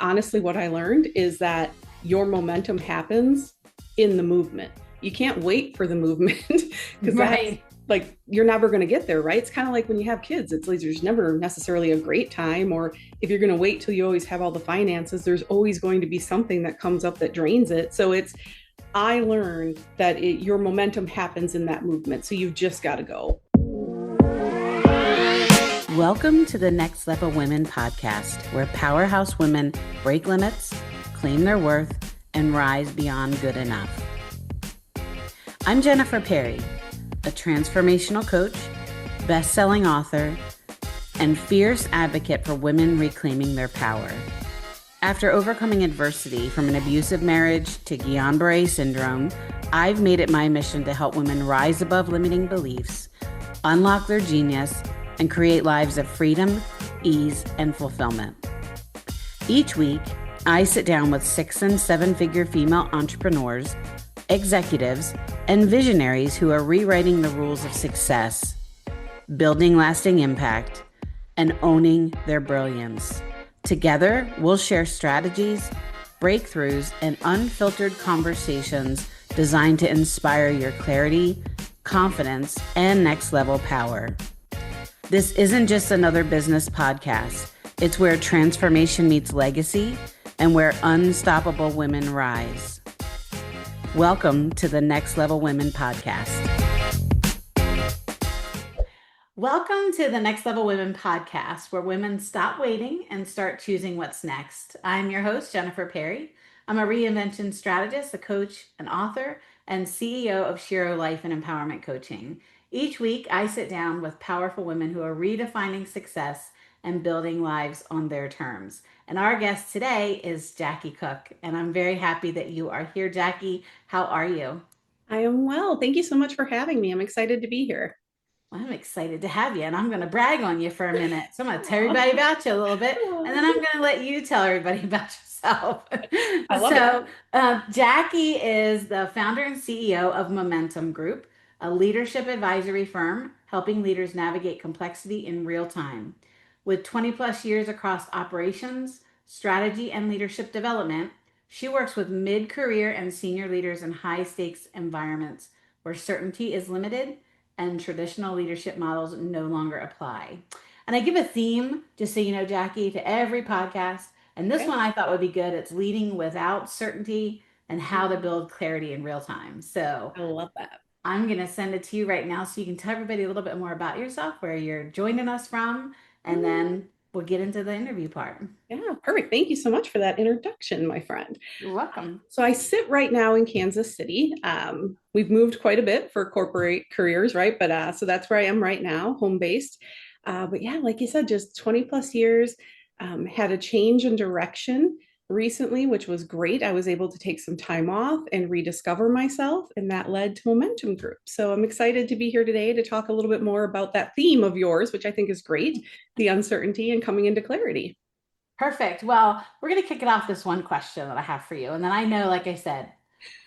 honestly, what I learned is that your momentum happens in the movement. You can't wait for the movement because that's Right. like, you're never going to get there, right? It's kind of like when you have kids, it's like there's never necessarily a great time. Or if you're going to wait till you always have all the finances, there's always going to be something that comes up that drains it. So I learned that your momentum happens in that movement. So you've just got to go. Welcome to the Next Level Women podcast, where powerhouse women break limits, claim their worth, and rise beyond good enough. I'm Jennifer Perri, a transformational coach, best-selling author, and fierce advocate for women reclaiming their power. After overcoming adversity from an abusive marriage to Guillain-Barré syndrome, I've made it my mission to help women rise above limiting beliefs, unlock their genius, and create lives of freedom, ease, and fulfillment. Each week, I sit down with 6- and 7-figure female entrepreneurs, executives, and visionaries who are rewriting the rules of success, building lasting impact, and owning their brilliance. Together, we'll share strategies, breakthroughs, and unfiltered conversations designed to inspire your clarity, confidence, and next level power. This isn't just another business podcast. It's where transformation meets legacy and where unstoppable women rise. Welcome to the Next Level Women podcast. Welcome to the Next Level Women podcast, where women stop waiting and start choosing what's next. I'm your host, Jennifer Perri. I'm a reinvention strategist, a coach, an author, and CEO of Shiro Life and Empowerment Coaching. Each week, I sit down with powerful women who are redefining success and building lives on their terms. And our guest today is Jackie Cook, and I'm very happy that you are here, Jackie. How are you? I am well. Thank you so much for having me. I'm excited to be here. Well, I'm excited to have you, and I'm going to brag on you for a minute. So I'm going to tell Aw. everybody about you a little bit, and then I'm going to let you tell everybody about yourself. I love it. Jackie is the founder and CEO of Momentum Group, a leadership advisory firm helping leaders navigate complexity in real time. With 20 plus years across operations, strategy, and leadership development, she works with mid-career and senior leaders in high-stakes environments where certainty is limited and traditional leadership models no longer apply. And I give a theme, just so you know, Jackie, to every podcast. And this Okay. one I thought would be good. It's leading without certainty and how to build clarity in real time. So I love that. I'm going to send it to you right now so you can tell everybody a little bit more about yourself, where you're joining us from, and then we'll get into the interview part. Yeah, perfect. Thank you so much for that introduction, my friend. You're welcome. So I sit right now in Kansas City. We've moved quite a bit for corporate careers, right? But so that's where I am right now, home based. But yeah, like you said, just 20 plus years, had a change in direction recently, which was great. I was able to take some time off and rediscover myself, and that led to Momentum Group. So I'm excited to be here today to talk a little bit more about that theme of yours, which I think is great, the uncertainty and coming into clarity. Perfect. Well, we're going to kick it off with one question that I have for you. And then I know, like I said,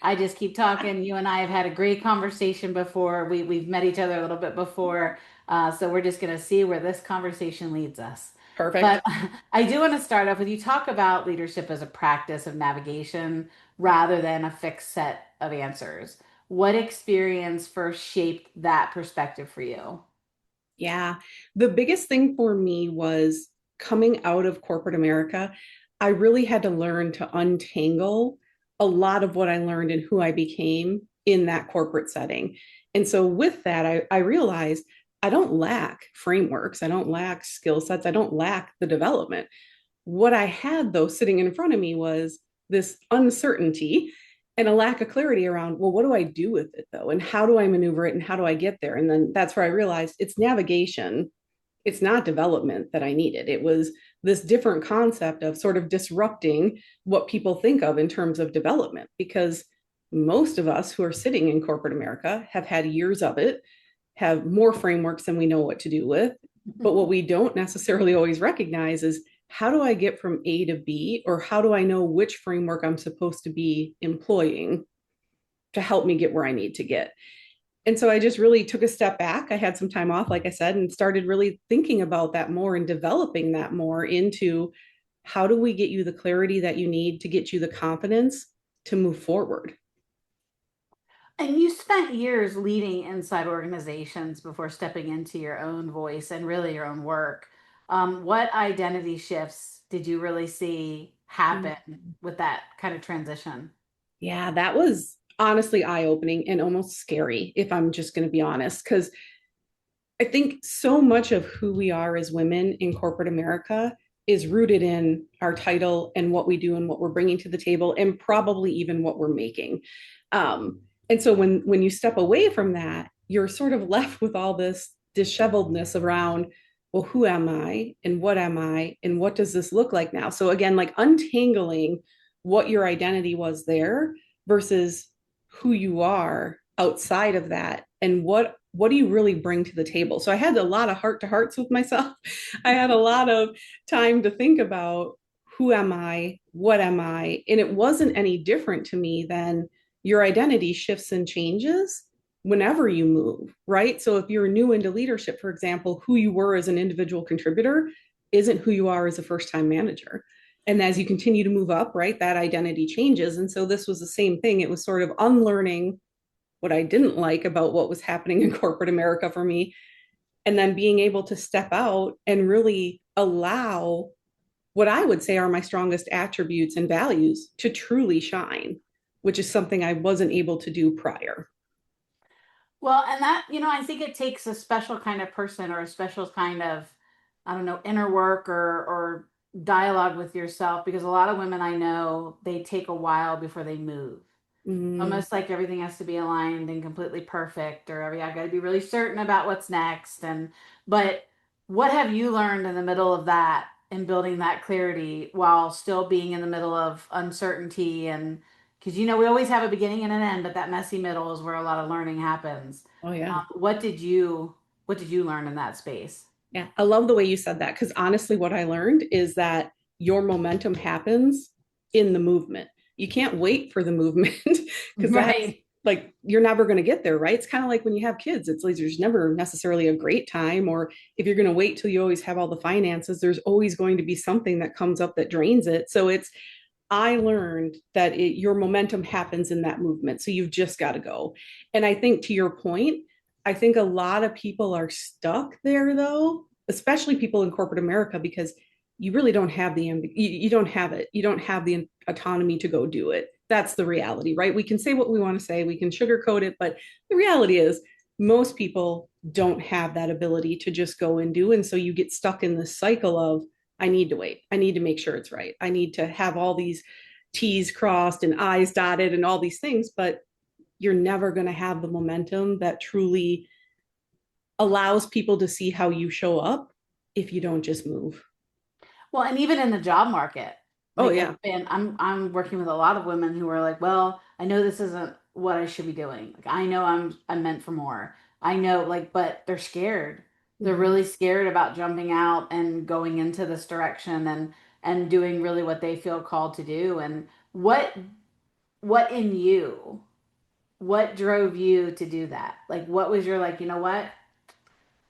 I just keep talking. You and I have had a great conversation before. We've met each other a little bit before. So we're just going to see where this conversation leads us. Perfect. But I do want to start off with, you talk about leadership as a practice of navigation rather than a fixed set of answers. What experience first shaped that perspective for you? Yeah. The biggest thing for me was coming out of corporate America. I really had to learn to untangle a lot of what I learned and who I became in that corporate setting. And so with that, I realized I don't lack frameworks. I don't lack skill sets. I don't lack the development. What I had, though, sitting in front of me was this uncertainty and a lack of clarity around, well, what do I do with it, though? And how do I maneuver it? And how do I get there? And then that's where I realized it's navigation. It's not development that I needed. It was this different concept of sort of disrupting what people think of in terms of development, because most of us who are sitting in corporate America have had years of it, have more frameworks than we know what to do with. But what we don't necessarily always recognize is, how do I get from A to B, or how do I know which framework I'm supposed to be employing to help me get where I need to get? And so I just really took a step back. I had some time off, like I said, and started really thinking about that more and developing that more into how do we get you the clarity that you need to get you the confidence to move forward? And you spent years leading inside organizations before stepping into your own voice and really your own work. What identity shifts did you really see happen with that kind of transition? Yeah, that was honestly eye opening and almost scary, if I'm just going to be honest, because I think so much of who we are as women in corporate America is rooted in our title and what we do and what we're bringing to the table, and probably even what we're making. And so when you step away from that, you're sort of left with all this disheveledness around, well, who am I and what am I and what does this look like now? So again, like untangling what your identity was there versus who you are outside of that, and what do you really bring to the table. So I had a lot of heart to hearts with myself. I had a lot of time to think about, who am I, what am I, and it wasn't any different to me than your identity shifts and changes whenever you move, right? So if you're new into leadership, for example, who you were as an individual contributor isn't who you are as a first time manager. And as you continue to move up, right, that identity changes. And so this was the same thing. It was sort of unlearning what I didn't like about what was happening in corporate America for me, and then being able to step out and really allow what I would say are my strongest attributes and values to truly shine, which is something I wasn't able to do prior. Well, and that, I think it takes a special kind of person or a special kind of, I don't know, inner work or dialogue with yourself because a lot of women I know, they take a while before they move. Mm, Almost like everything has to be aligned and completely perfect, or I've got to be really certain about what's next. But what have you learned in the middle of that and building that clarity while still being in the middle of uncertainty? And because we always have a beginning and an end, but that messy middle is where a lot of learning happens. oh yeah. What did you learn in that space? Yeah, I love the way you said that, because honestly, what I learned is that your momentum happens in the movement. You can't wait for the movement because that's Right. like you're never going to get there, right? It's kind of like when you have kids, it's like there's never necessarily a great time, or if you're going to wait till you always have all the finances, there's always going to be something that comes up that drains it. So I learned that your momentum happens in that movement. So you've just got to go. And I think to your point, I think a lot of people are stuck there though, especially people in corporate America, because you really don't have you don't have it. You don't have the autonomy to go do it. That's the reality, right? We can say what we want to say, we can sugarcoat it, but the reality is most people don't have that ability to just go and do. And so you get stuck in this cycle of, I need to wait. I need to make sure it's right. I need to have all these T's crossed and I's dotted and all these things, but you're never going to have the momentum that truly allows people to see how you show up if you don't just move. Well, and even in the job market, Oh, like yeah. I'm working with a lot of women who are like, well, I know this isn't what I should be doing. Like I know I'm meant for more. I know but they're scared. They're Mm-hmm. really scared about jumping out and going into this direction and doing really what they feel called to do. And what in you, what drove you to do that? Like what was your like, you know what?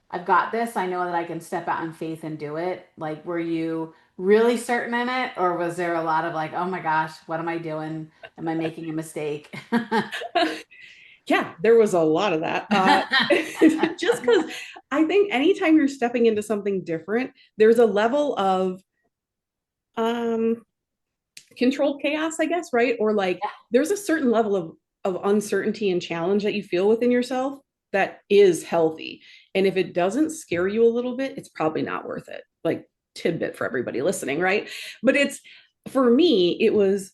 I've got this. I know that I can step out in faith and do it. Like, were you really certain in it? Or was there a lot of like, oh my gosh, what am I doing? Am I making a mistake? Yeah, there was a lot of that. Just because I think anytime you're stepping into something different, there's a level of um, controlled chaos, I guess, right? Or like there's a certain level of uncertainty and challenge that you feel within yourself that is healthy. And if it doesn't scare you a little bit, it's probably not worth it. Like tidbit for everybody listening, right? But it's for me, it was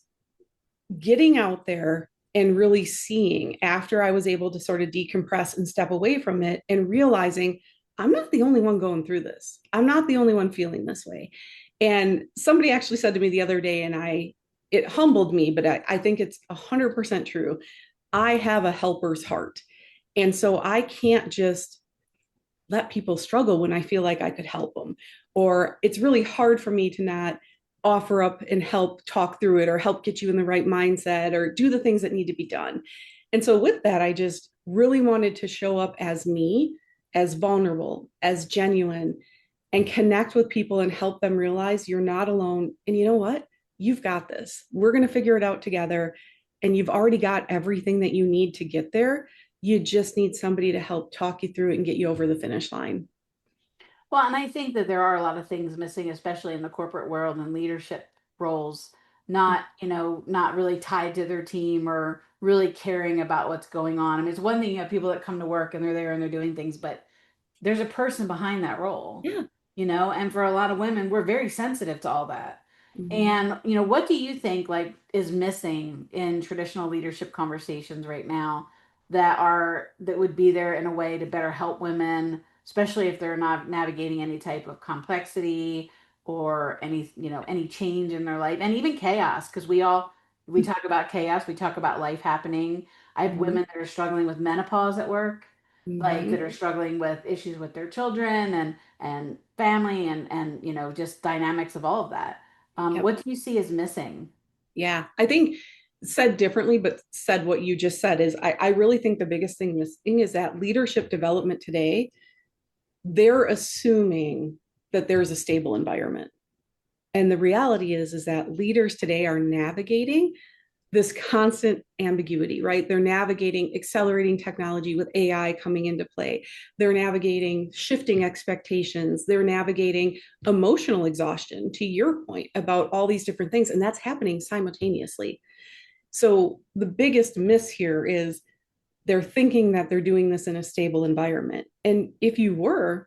getting out there and really seeing after I was able to sort of decompress and step away from it and realizing I'm not the only one going through this. I'm not the only one feeling this way. And somebody actually said to me the other day, and it humbled me, but I think it's 100% true. I have a helper's heart. And so I can't just let people struggle when I feel like I could help them. Or it's really hard for me to not offer up and help talk through it or help get you in the right mindset or do the things that need to be done. And so with that, I just really wanted to show up as me, as vulnerable, as genuine, and connect with people and help them realize you're not alone. And you know what? You've got this. We're going to figure it out together. And you've already got everything that you need to get there. You just need somebody to help talk you through it and get you over the finish line. Well, and I think that there are a lot of things missing, especially in the corporate world and leadership roles, not, not really tied to their team or really caring about what's going on. I mean, it's one thing you have people that come to work and they're there and they're doing things, but there's a person behind that role, Yeah. and for a lot of women, we're very sensitive to all that. Mhm. And, what do you think like is missing in traditional leadership conversations right now that would be there in a way to better help women, especially if they're not navigating any type of complexity or any change in their life and even chaos, because we talk about chaos, we talk about life happening. I have Mhm. women that are struggling with menopause at work, like that Mhm. are struggling with issues with their children and family and just dynamics of all of that. Yep. What do you see as missing? Yeah. I think said differently, but said what you just said is I really think the biggest thing missing is that leadership development today, they're assuming that there's a stable environment. And the reality is that leaders today are navigating this constant ambiguity, right? They're navigating accelerating technology with AI coming into play. They're navigating shifting expectations. They're navigating emotional exhaustion, to your point about all these different things. And that's happening simultaneously. So the biggest miss here is they're thinking that they're doing this in a stable environment. And if you were,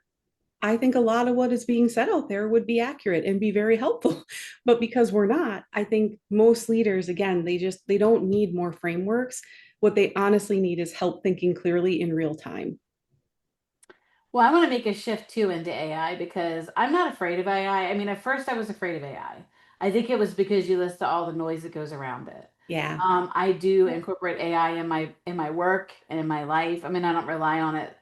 I think a lot of what is being said out there would be accurate and be very helpful. But because we're not, I think most leaders, again, they don't need more frameworks. What they honestly need is help thinking clearly in real time. Well, I want to make a shift too into AI because I'm not afraid of AI. I mean, at first I was afraid of AI. I think it was because you listen to all the noise that goes around it. Yeah. I do incorporate AI in my work and in my life. I mean, I don't rely on it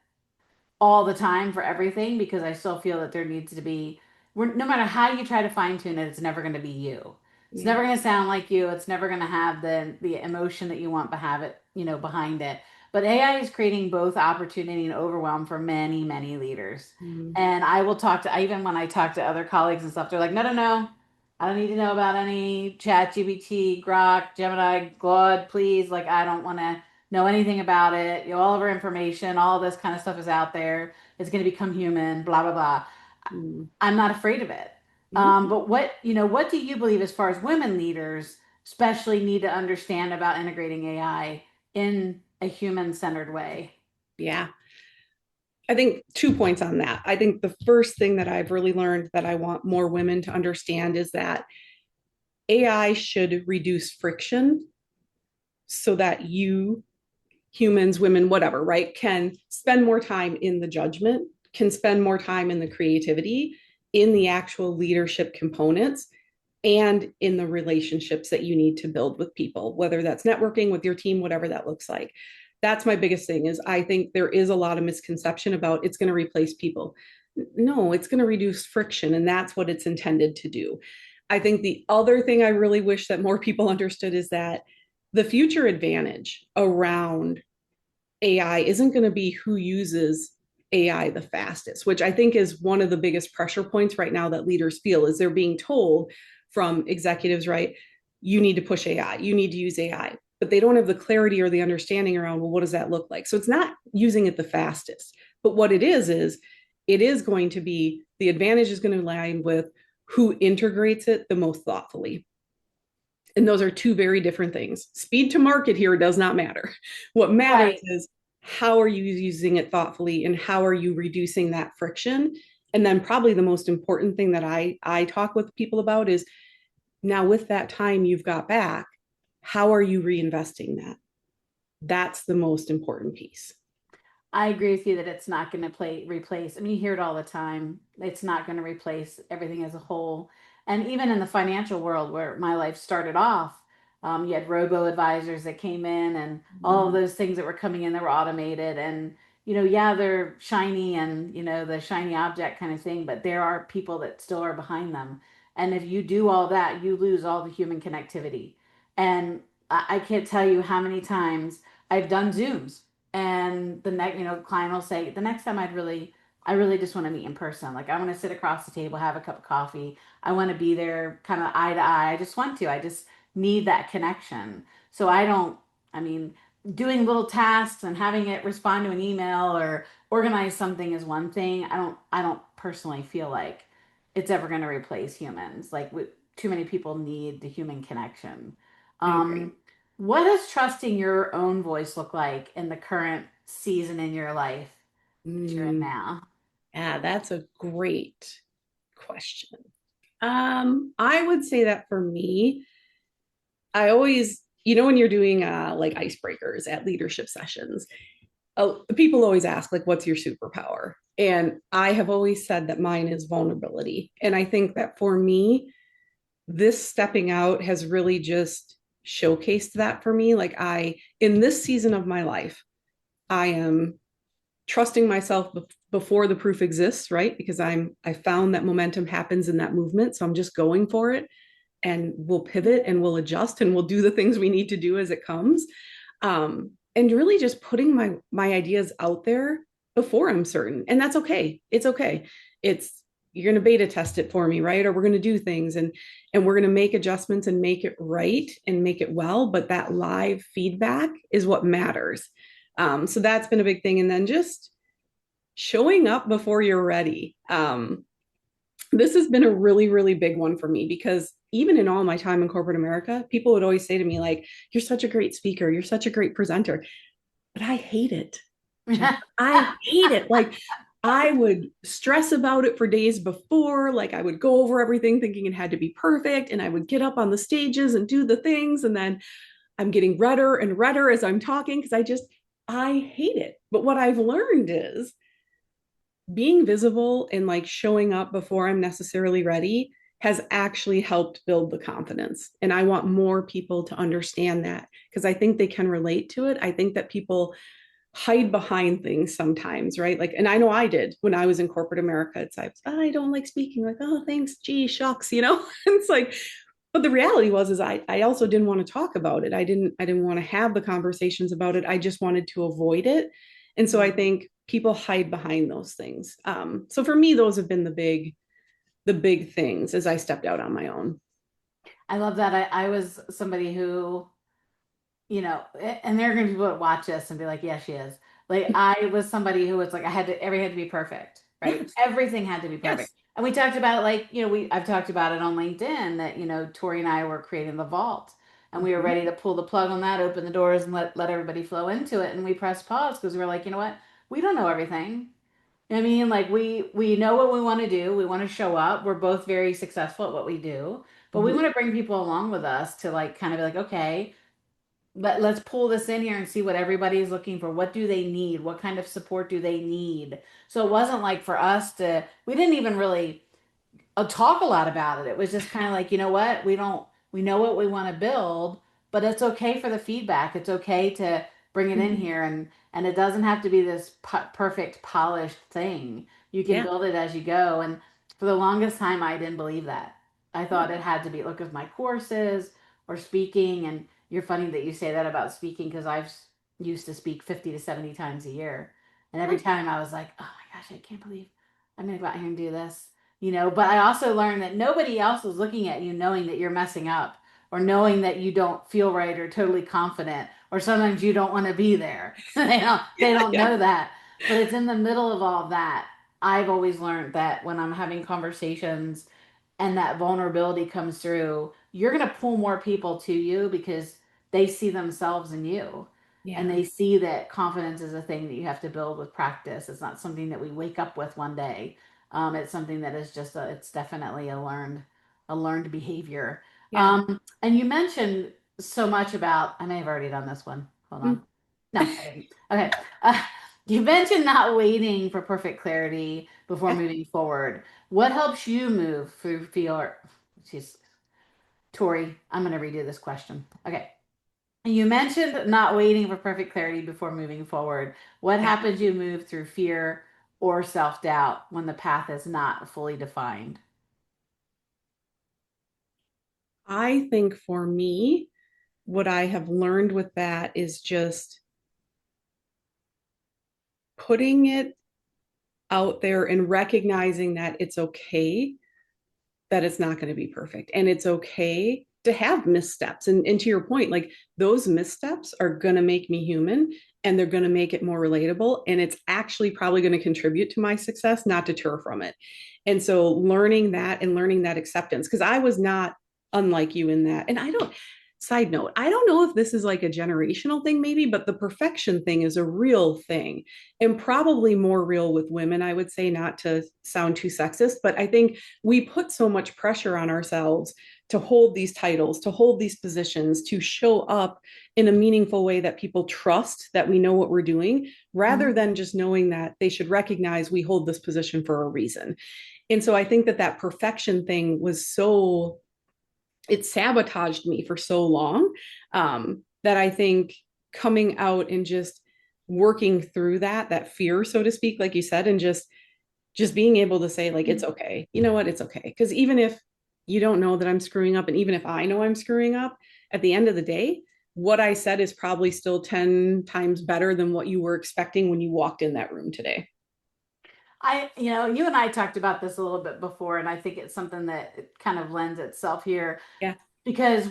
all the time for everything because I still feel that there needs to be, no matter how you try to fine tune it, it's never going to be you. It's Yeah. never going to sound like you. It's never going to have the emotion that you want to have it, behind it. But AI is creating both opportunity and overwhelm for many, many leaders. Mm, And I will talk to, even when I talk to other colleagues and stuff, they're like, no, no, no. I don't need to know about any chat, GBT, Grok, Gemini, Claude, please. Like, I don't want to know anything about it. All of our information, all of this kind of stuff is out there. It's going to become human, blah, blah, blah. mm, I'm not afraid of it. mm. But what do you believe as far as women leaders, especially need to understand about integrating AI in a human centered way? Yeah. I think 2 points on that. I think the first thing that I've really learned that I want more women to understand is that AI should reduce friction so that you humans, women, whatever, right, can spend more time in the judgment, can spend more time in the creativity, in the actual leadership components, and in the relationships that you need to build with people, whether that's networking with your team, whatever that looks like. That's my biggest thing is I think there is a lot of misconception about it's going to replace people. No, it's going to reduce friction, and that's what it's intended to do. I think the other thing I really wish that more people understood is that the future advantage around AI isn't going to be who uses AI the fastest, which I think is one of the biggest pressure points right now that leaders feel is they're being told from executives, right? You need to push AI, you need to use AI, but they don't have the clarity or the understanding around, well, what does that look like? So it's not using it the fastest, but what it is it is going to be the advantage is going to lie with who integrates it the most thoughtfully. And those are two very different things. Speed to market here does not matter. What matters Right. is how are you using it thoughtfully and how are you reducing that friction? And then probably the most important thing that I talk with people about is now with that time you've got back, how are you reinvesting that? That's the most important piece. I agree with you that it's not going to replace. I mean, you hear it all the time. It's not going to replace everything as a whole. And even in the financial world where my life started off, you had robo advisors that came in and all of those things that were coming in that were automated. And, yeah, they're shiny and, the shiny object kind of thing, but there are people that still are behind them. And if you do all that, you lose all the human connectivity. And I can't tell you how many times I've done Zooms and the next, client will say, the next time I'd really I really just want to meet in person. Like I want to sit across the table, have a cup of coffee. I want to be there kind of eye to eye. I just want to. I just need that connection. So I don't, I mean, doing little tasks and having it respond to an email or organize something is one thing. I don't personally feel like it's ever going to replace humans. Like too many people need the human connection. I agree. Um, what does trusting your own voice look like in the current season in your life that you're in Mm, now? yeah, that's a great question. I would say that for me, I always, when you're doing like icebreakers at leadership sessions, people always ask like, what's your superpower? And I have always said that mine is vulnerability. And I think that for me, this stepping out has really just showcased that for me. Like in this season of my life, I am trusting myself before the proof exists, right? Because I found that momentum happens in that movement. So I'm just going for it, and we'll pivot and we'll adjust and we'll do the things we need to do as it comes. And really just putting my ideas out there before I'm certain. And that's okay. It's okay. It's You're going to beta test it for me, right? Or we're going to do things, and we're going to make adjustments and make it right and make it well, but that live feedback is what matters. So that's been a big thing. And then just showing up before you're ready. This has been a really, really big one for me, because even in all my time in corporate America, people would always say to me, like, you're such a great speaker, you're such a great presenter. But I hate it. Jennifer. I hate it. Like, I would stress about it for days before. Like, I would go over everything thinking it had to be perfect. And I would get up on the stages and do the things. And then I'm getting redder and redder as I'm talking, because I hate it. But what I've learned is being visible and like showing up before I'm necessarily ready has actually helped build the confidence. And I want more people to understand that, because I think they can relate to it. I think that people hide behind things sometimes, right? Like, and I know I did when I was in corporate America. It's like, oh, I don't like speaking. Like, oh, thanks, gee, shucks, it's like, but the reality was, is I also didn't want to talk about it. I didn't want to have the conversations about it. I just wanted to avoid it. And so I think people hide behind those things. So for me, those have been the big things as I stepped out on my own. I love that. I was somebody who, and there are going to be people that watch this and be like, yeah, she is. Like, I was somebody who was like, everything had to be perfect, right? Yes. Everything had to be perfect. Yes. And we talked about, like, I've talked about it on LinkedIn that, Tori and I were creating the vault and we were Mhm. ready to pull the plug on that, open the doors and let everybody flow into it. And we pressed pause because we were like, you know what? We don't know everything. I mean, like we know what we want to do. We want to show up. We're both very successful at what we do, but we Mhm. want to bring people along with us to like kind of be like, okay, let's pull this in here and see what everybody's looking for. What do they need? What kind of support do they need? So it wasn't like for us to, we didn't even really talk a lot about it. It was just kind of like, you know what? We know what we want to build, but it's okay for the feedback. It's okay to bring it in Mhm. here and it doesn't have to be this perfect polished thing. You can Yeah. build it as you go. And for the longest time, I didn't believe that. I Yeah. thought it had to be, look at my courses or speaking. And you're funny that you say that about speaking because I've used to speak 50 to 70 times a year. And every Oh, time I was like, oh my gosh, I can't believe I'm going to go out here and do this, but I also learned that nobody else is looking at you knowing that you're messing up or knowing that you don't feel right or totally confident or sometimes you don't want to be there. They yeah. don't Yeah. know that. But it's in the middle of all that. I've always learned that when I'm having conversations and that vulnerability comes through, you're going to pull more people to you because they see themselves in you. And Yeah. they see that confidence is a thing that you have to build with practice. It's not something that we wake up with one day. It's something that is just it's definitely a learned behavior. Yeah. And you mentioned so much about, I may have already done this one. Hold on. Mm. No, I didn't. Okay. Uh, you mentioned not waiting for perfect clarity before Yeah. moving forward. What helps you move through fear? She's Tori. I'm going to redo this question. Okay. You mentioned not waiting for perfect clarity before moving forward. What Yeah. happens you move through fear or self-doubt when the path is not fully defined? I think for me, what I have learned with that is just putting it out there and recognizing that it's okay that it's not going to be perfect. And it's okay to have missteps. And to your point, like those missteps are going to make me human and they're going to make it more relatable. And it's actually probably going to contribute to my success, not deter from it. And so learning that and learning that acceptance, because I was not unlike you in that. And I don't, side note, I don't know if this is like a generational thing, maybe, but the perfection thing is a real thing and probably more real with women, I would say, not to sound too sexist, but I think we put so much pressure on ourselves to hold these titles, to hold these positions, to show up in a meaningful way that people trust that we know what we're doing, rather Mhm. than just knowing that they should recognize we hold this position for a reason. And so I think that that perfection thing was so, it sabotaged me for so long, that I think coming out and just working through that fear, so to speak, like you said, and just being able to say like it's okay, you know what, it's okay, because even if you don't know that I'm screwing up and even if I know I'm screwing up, at the end of the day, what I said is probably still 10 times better than what you were expecting when you walked in that room today. You and I talked about this a little bit before, and I think it's something that it kind of lends itself here Yeah. because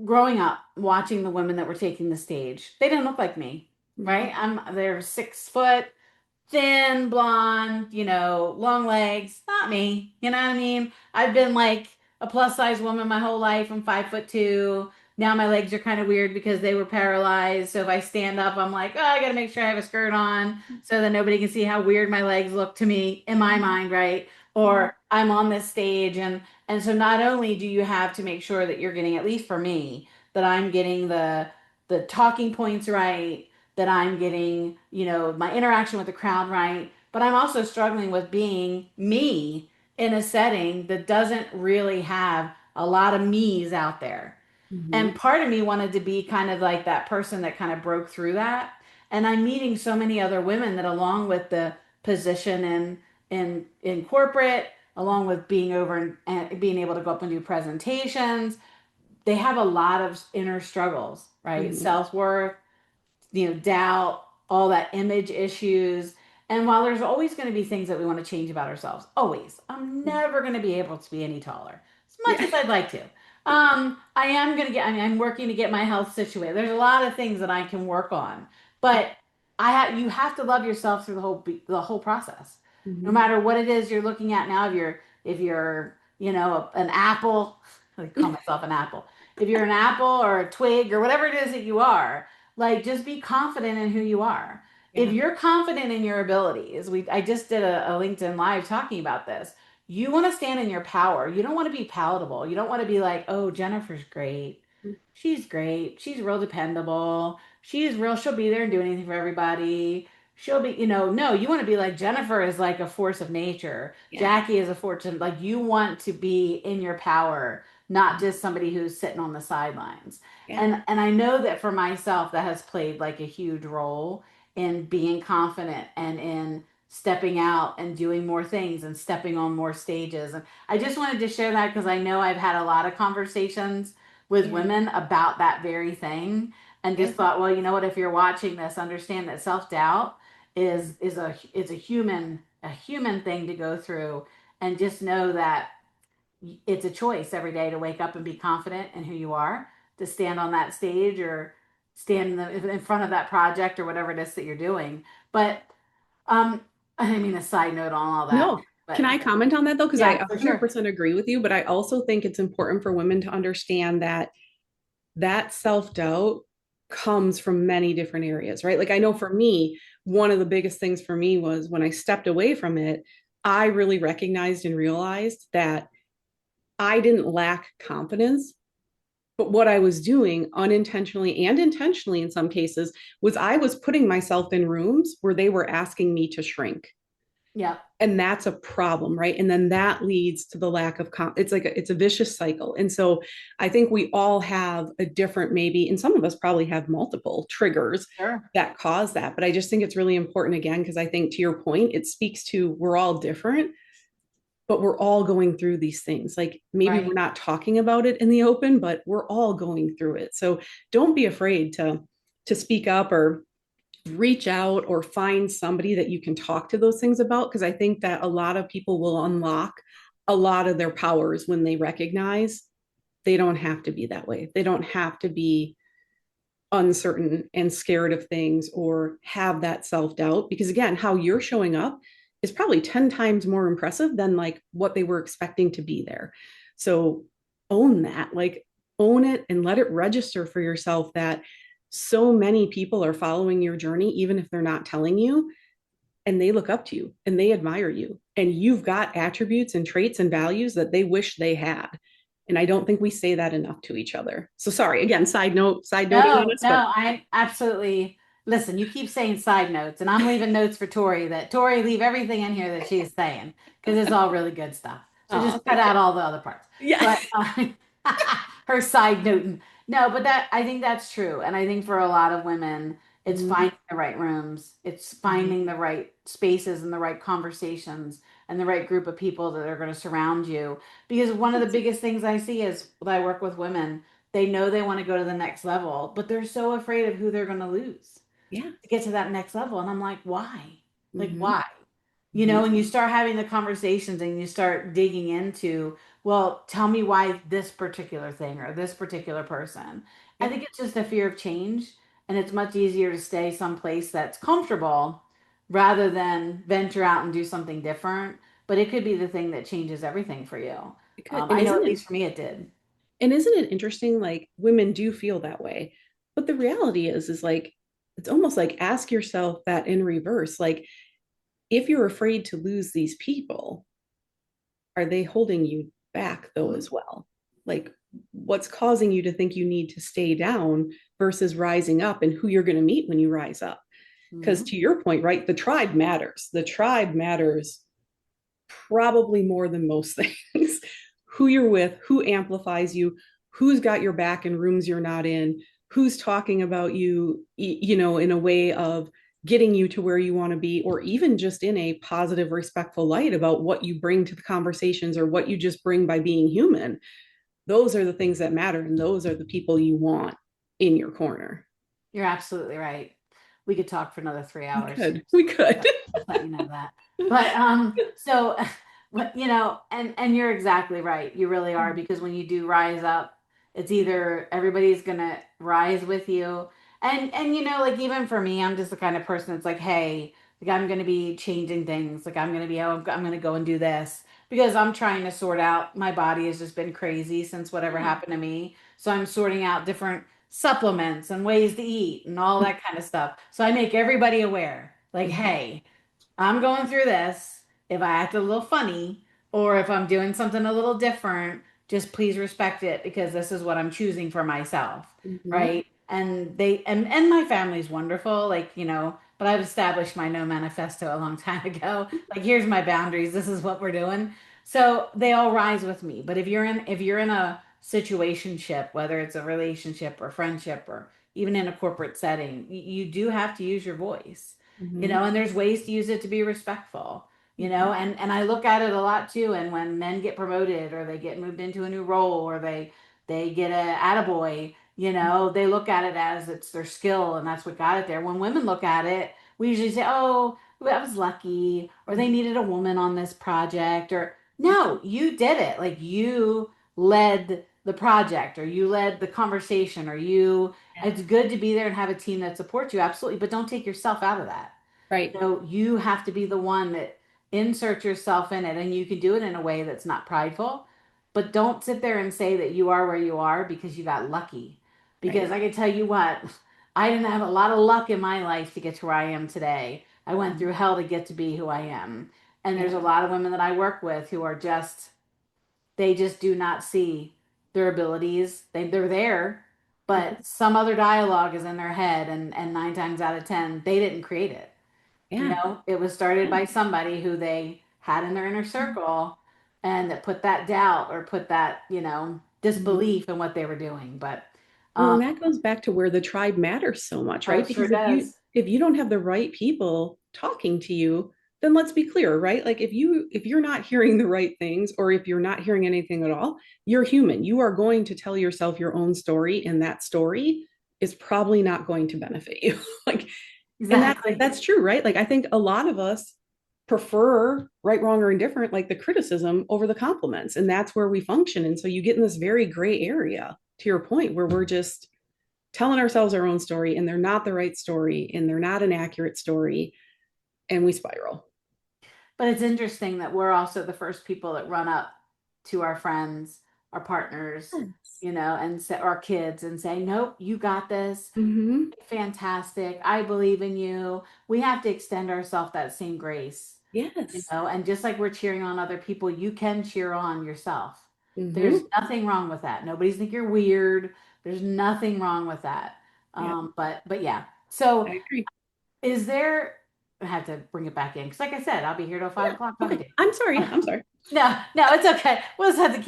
growing up, watching the women that were taking the stage, they didn't look like me, Mm-hmm. right? They're 6 foot, thin, blonde, long legs. Not me. You know what I mean? I've been like a plus size woman my whole life. I'm 5'2". Now my legs are kind of weird because they were paralyzed. So if I stand up, I'm like, oh, I got to make sure I have a skirt on so that nobody can see how weird my legs look to me in my mind, right? Or I'm on this stage and so not only do you have to make sure that you're getting, at least for me, that I'm getting the talking points right, that I'm getting, my interaction with the crowd right, but I'm also struggling with being me in a setting that doesn't really have a lot of me's out there. Mm-hmm. And part of me wanted to be kind of like that person that kind of broke through that. And I'm meeting so many other women that along with the position in corporate, along with being over and being able to go up and do presentations, they have a lot of inner struggles, right? Mm-hmm. Self-worth, doubt, all that image issues. And while there's always going to be things that we want to change about ourselves, always, I'm never going to be able to be any taller, as much Yeah. as I'd like to. I am going to get, I mean, I'm working to get my health situated. There's a lot of things that I can work on, but you have to love yourself through the whole process. No Mm-hmm. matter what it is you're looking at now, if you're, an apple, I call myself an apple. If you're an apple or a twig or whatever it is that you are, like, just be confident in who you are. If Yeah. you're confident in your abilities, I just did a LinkedIn live talking about this. You want to stand in your power. You don't want to be palatable. You don't want to be like, oh, Jennifer's great. She's great. She's real dependable. She'll be there and do anything for everybody. She'll be, no, you want to be like Jennifer is like a force of nature. Yeah. Jackie is a fortune. Like, you want to be in your power, not just somebody who's sitting on the sidelines. Yeah. And I know that for myself, that has played like a huge role in being confident and in stepping out and doing more things and stepping on more stages. And I just wanted to share that because I know I've had a lot of conversations with Yeah. women about that very thing and Yeah. just thought, well, you know what, if you're watching this, understand that self-doubt is a human thing to go through, and just know that it's a choice every day to wake up and be confident in who you are, to stand on that stage or stand in front of that project or whatever it is that you're doing. But um, I mean, a side note on all that, No. Can but I comment on that though? Because I yeah, for sure. 100% agree with you, but I also think it's important for women to understand that that self-doubt comes from many different areas, right? Like I know for me, one of the biggest things for me was when I stepped away from it, I really recognized and realized that I didn't lack confidence, but what I was doing unintentionally and intentionally in some cases was I was putting myself in rooms where they were asking me to shrink. Yeah, And that's a problem, right? And then that leads to the lack of it's like it's a vicious cycle. And so I think we all have a different, maybe, and some of us probably have multiple triggers sure. that cause that, but I just think it's really important, again, because I think to your point, it speaks to we're all different, but we're all going through these things. Like maybe we're Right. not talking about it in the open, but we're all going through it. So don't be afraid to speak up or reach out or find somebody that you can talk to those things about, because I think that a lot of people will unlock a lot of their powers when they recognize they don't have to be that way. They don't have to be uncertain and scared of things or have that self-doubt, because again, how you're showing up is probably 10 times more impressive than like what they were expecting to be there. So own that, like own it and let it register for yourself that so many people are following your journey, even if they're not telling you, and they look up to you and they admire you. And you've got attributes and traits and values that they wish they had. And I don't think we say that enough to each other. So sorry, again, side noting on No, us, no, but I absolutely listen. You keep saying side notes, and I'm leaving notes for Tori that Tori leave everything in here that she's saying because it's all really good stuff. So oh, just cut thank you. out all the other parts. Yeah. But her side note, no, but that I think that's true, and I think for a lot of women, it's Mhm. finding the right rooms, it's Mhm. finding the right spaces and the right conversations and the right group of people that are going to surround you. Because one of the Yes. biggest things I see is when I work with women, they know they want to go to the next level, but they're so afraid of who they're going to lose Yeah. to get to that next level. And I'm like, why? Like, Mhm. why? Mhm. And you start having the conversations and you start digging into, well, tell me why this particular thing or this particular person. I Yeah. think it's just a fear of change. And it's much easier to stay someplace that's comfortable rather than venture out and do something different. But it could be the thing that changes everything for you. It could. I know at least for me it did. And isn't it interesting? Like women do feel that way. But the reality is like, it's almost like ask yourself that in reverse. Like, if you're afraid to lose these people, are they holding you back though Mhm. as well? Like, what's causing you to think you need to stay down versus rising up, and who you're going to meet when you rise up? Because Mhm. to your point, right, the tribe matters. The tribe matters probably more than most things. Who you're with, who amplifies you, who's got your back in rooms you're not in, who's talking about you, in a way of getting you to where you want to be, or even just in a positive, respectful light about what you bring to the conversations or what you just bring by being human. Those are the things that matter. And those are the people you want in your corner. You're absolutely right. We could talk for another 3 hours. We could. Just let you know that. But so and you're exactly right. You really are because when you do rise up, it's either everybody's gonna rise with you, and like even for me, I'm just the kind of person that's like, hey, like I'm gonna be changing things. Like I'm gonna go and do this because I'm trying to sort out. My body has just been crazy since whatever Yeah. happened to me, so I'm sorting out different supplements and ways to eat and all that kind of stuff. So I make everybody aware, like, Mhm. hey, I'm going through this. If I act a little funny or if I'm doing something a little different, just please respect it because this is what I'm choosing for myself, Mhm. right? And and my family's wonderful, like, but I've established my no manifesto a long time ago. Like, here's my boundaries. This is what we're doing. So they all rise with me. But if you're in a situationship, whether it's a relationship or friendship or even in a corporate setting, you do have to use your voice, Mhm. and there's ways to use it to be respectful, Mhm. and I look at it a lot too. And when men get promoted or they get moved into a new role or they get a attaboy, they look at it as it's their skill and that's what got it there. When women look at it, we usually say, oh, I was lucky, or they Mhm. needed a woman on this project, or no, you did it. Like you led the project or you led the conversation or Yeah. it's good to be there and have a team that supports you, absolutely, but don't take yourself out of that. Right. You have to be the one that insert yourself in it, and you can do it in a way that's not prideful, but don't sit there and say that you are where you are because you got lucky. Because Right. I can tell you what, I didn't have a lot of luck in my life to get to where I am today. I went Mhm. through hell to get to be who I am. And Yeah. there's a lot of women that I work with who are they just do not see their abilities. They're there, Mhm. but some other dialogue is in their head, and 9 times out of 10, they didn't create it. Yeah. It was started Yeah. by somebody who they had in their inner circle and that put that doubt or put that, Mhm. disbelief in what they were doing. But Well, um, and that goes back to where the tribe matters so much, oh, right? it sure Because if you does. if you don't have the right people talking to you, then let's be clear, right? Like if you're not hearing the right things or if you're not hearing anything at all, you're human. You are going to tell yourself your own story, and that story is probably not going to benefit you. Like And that Exactly. that's true, right? Like I think a lot of us prefer right, wrong, or indifferent, like the criticism over the compliments. And that's where we function. And so you get in this very gray area, to your point, where we're just telling ourselves our own story and they're not the right story and they're not an accurate story. And we spiral. But it's interesting that we're also the first people that run up to our friends, our partners, Yes. and say, our kids and say, nope, you got this. Mm-hmm. Fantastic. I believe in you. We have to extend ourselves that same grace, Yes. and just like we're cheering on other people, you can cheer on yourself. There's Mm-hmm. nothing wrong with that. Nobody's think you're weird. There's nothing wrong with that. Yeah, But yeah. So I agree. is there, I have to bring it back in because like I said, I'll be here till Yeah. 5 o'clock talking Okay. to you. I'm sorry. I'm sorry. No, no, it's okay. We'll just have to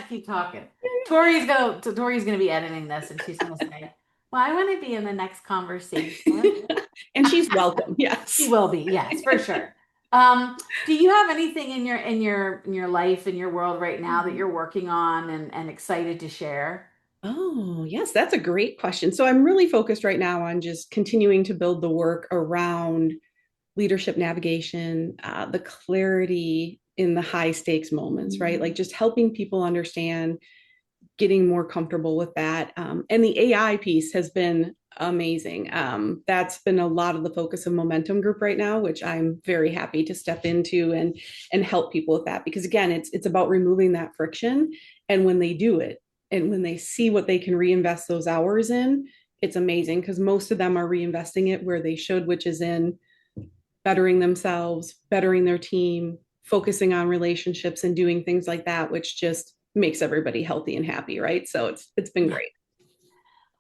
keep talking. Tori's gonna be editing this and she's gonna say, well, I want to be in the next conversation. And she's welcome. She Yes. will be, yes, for sure. Do you have anything in your life, in your world right now that Mhm. you're working on and excited to share? Oh, yes, that's a great question. So I'm really focused right now on just continuing to build the work around leadership navigation, the clarity in the high stakes moments, right? Like just helping people understand, getting more comfortable with that. And the AI piece has been amazing. That's been a lot of the focus of Momentum Group right now, which I'm very happy to step into and help people with that because again, it's about removing that friction. And when they do it, and when they see what they can reinvest those hours in, it's amazing because most of them are reinvesting it where they should, which is in bettering themselves, bettering their team, focusing on relationships and doing things like that, which just makes everybody healthy and happy, right? So it's been Yeah. great.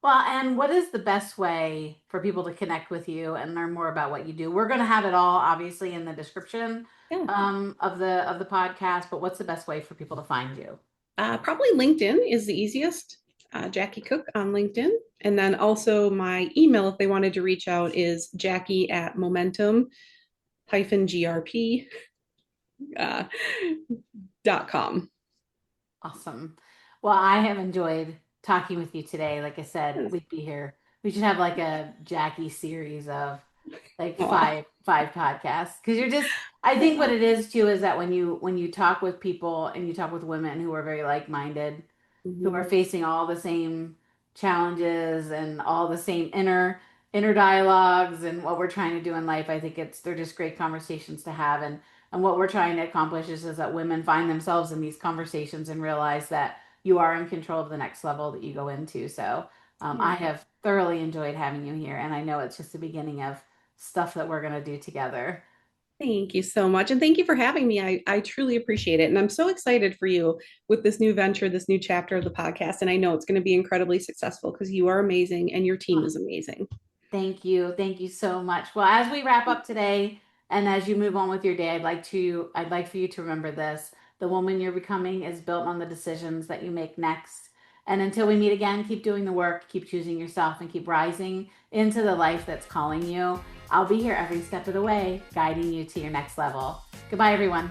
Well, and what is the best way for people to connect with you and learn more about what you do? We're going to have it all obviously in the description Yeah. of the podcast, but what's the best way for people to find you? Probably LinkedIn is the easiest. Jackie Cook on LinkedIn. And then also my email, if they wanted to reach out, is Jackie at momentum grp uh, .com. Awesome. Well, I have enjoyed talking with you today. Like I said, Yes. we'd be here. We should have like a Jackie series of like Aw. five podcasts because you're just I think what it is too is that when you talk with people and you talk with women who are very like-minded, who are Mhm. facing all the same challenges and all the same inner dialogues and what we're trying to do in life. I think they're just great conversations to have, and what we're trying to accomplish is that women find themselves in these conversations and realize that you are in control of the next level that you go into. So Yeah. I have thoroughly enjoyed having you here, and I know it's just the beginning of stuff that we're going to do together. Thank you so much. And thank you for having me. I truly appreciate it. And I'm so excited for you with this new venture, this new chapter of the podcast. And I know it's going to be incredibly successful because you are amazing and your team is amazing. Thank you. Thank you so much. Well, as we wrap up today and as you move on with your day, I'd like for you to remember this. The woman you're becoming is built on the decisions that you make next. And until we meet again, keep doing the work, keep choosing yourself, and keep rising into the life that's calling you. I'll be here every step of the way, guiding you to your next level. Goodbye, everyone.